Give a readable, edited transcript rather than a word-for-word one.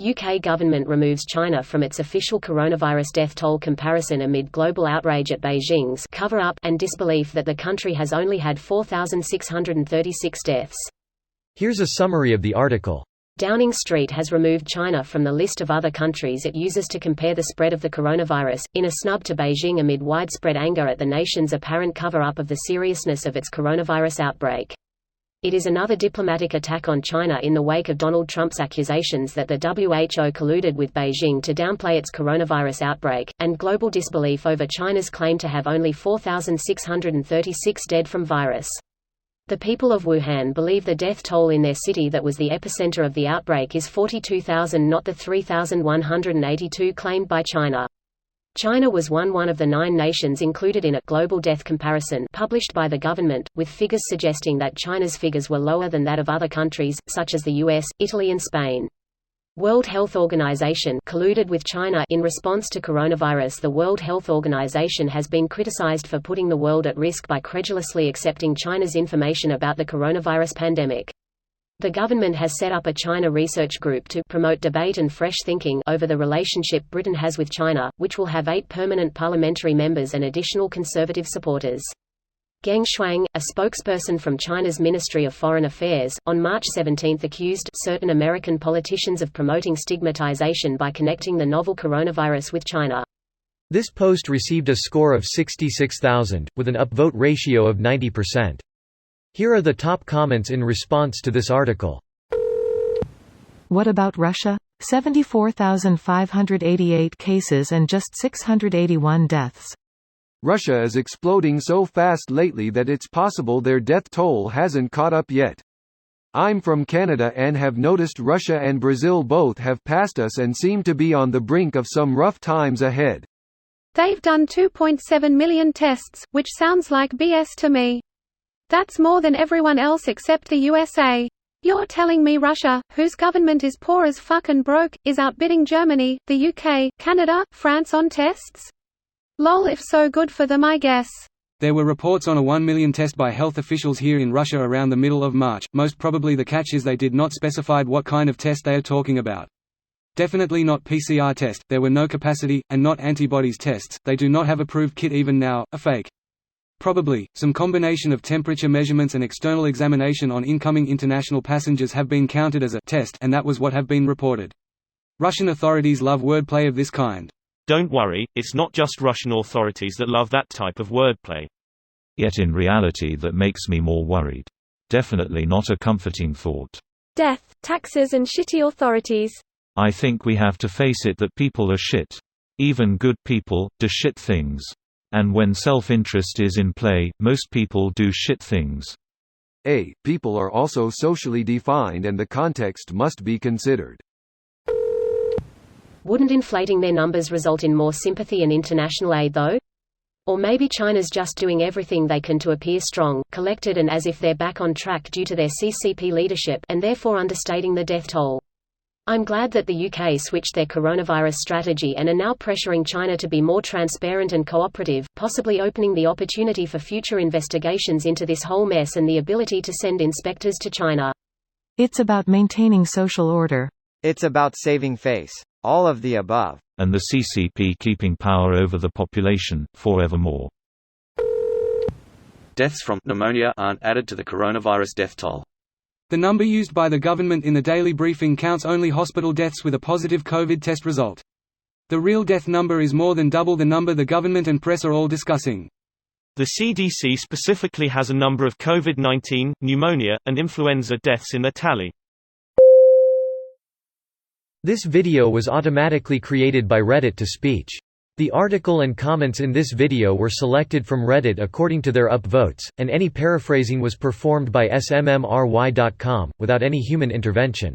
UK government removes China from its official coronavirus death toll comparison amid global outrage at Beijing's cover-up and disbelief that the country has only had 4,636 deaths. Here's a summary of the article. Downing Street has removed China from the list of other countries it uses to compare the spread of the coronavirus, in a snub to Beijing amid widespread anger at the nation's apparent cover-up of the seriousness of its coronavirus outbreak. It is another diplomatic attack on China in the wake of Donald Trump's accusations that the WHO colluded with Beijing to downplay its coronavirus outbreak, and global disbelief over China's claim to have only 4,636 dead from virus. The people of Wuhan believe the death toll in their city that was the epicenter of the outbreak is 42,000, not the 3,182 claimed by China. China was one of the 9 nations included in a global death comparison published by the government, with figures suggesting that China's figures were lower than that of other countries, such as the US, Italy and Spain. World Health Organization colluded with China in response to coronavirus. The World Health Organization has been criticized for putting the world at risk by credulously accepting China's information about the coronavirus pandemic. The government has set up a China research group to promote debate and fresh thinking over the relationship Britain has with China, which will have 8 permanent parliamentary members and additional conservative supporters. Geng Shuang, a spokesperson from China's Ministry of Foreign Affairs, on March 17 accused certain American politicians of promoting stigmatization by connecting the novel coronavirus with China. This post received a score of 66,000, with an upvote ratio of 90%. Here are the top comments in response to this article. What about Russia? 74,588 cases and just 681 deaths. Russia is exploding so fast lately that it's possible their death toll hasn't caught up yet. I'm from Canada and have noticed Russia and Brazil both have passed us and seem to be on the brink of some rough times ahead. They've done 2.7 million tests, which sounds like BS to me. That's more than everyone else except the USA. You're telling me Russia, whose government is poor as fuck and broke, is outbidding Germany, the UK, Canada, France on tests? Lol, if so, good for them, I guess. There were reports on a 1 million test by health officials here in Russia around the middle of March. Most probably the catch is they did not specify what kind of test they are talking about. Definitely not PCR test, there were no capacity, and not antibodies tests, they do not have approved kit even now, a fake. Probably, some combination of temperature measurements and external examination on incoming international passengers have been counted as a test, and that was what have been reported. Russian authorities love wordplay of this kind. Don't worry, it's not just Russian authorities that love that type of wordplay. Yet in reality that makes me more worried. Definitely not a comforting thought. Death, taxes and shitty authorities. I think we have to face it that people are shit. Even good people do shit things. And when self-interest is in play, most people do shit things. People are also socially defined and the context must be considered. Wouldn't inflating their numbers result in more sympathy and international aid though? Or maybe China's just doing everything they can to appear strong, collected and as if they're back on track due to their CCP leadership, and therefore understating the death toll. I'm glad that the UK switched their coronavirus strategy and are now pressuring China to be more transparent and cooperative, possibly opening the opportunity for future investigations into this whole mess and the ability to send inspectors to China. It's about maintaining social order. It's about saving face. All of the above. And the CCP keeping power over the population, forevermore. Deaths from pneumonia aren't added to the coronavirus death toll. The number used by the government in the daily briefing counts only hospital deaths with a positive COVID test result. The real death number is more than double the number the government and press are all discussing. The CDC specifically has a number of COVID-19, pneumonia, and influenza deaths in their tally. This video was automatically created by Reddit to speech. The article and comments in this video were selected from Reddit according to their upvotes, and any paraphrasing was performed by smmry.com, without any human intervention.